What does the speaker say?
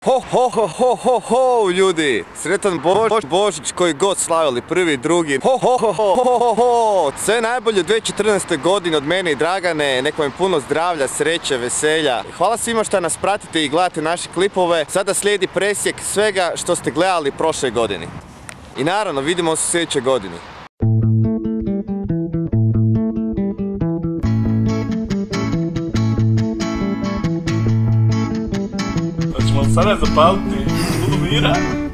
Ho, ho, ho, ho, ho, ho, ljudi! Sretan Božić koji god slavili, prvi, drugi. Ho, ho, ho, ho, ho, ho, ho! Sve najbolje u 2014. godini od mene i Dragane. Nek vam puno zdravlja, sreće, veselja. Hvala svima što nas pratite i gledate naše klipove. Sada slijedi presjek svega što ste gledali prošle godine. I naravno, vidimo se u sljedećoj godini. Sada zapaliti Ludu Mira.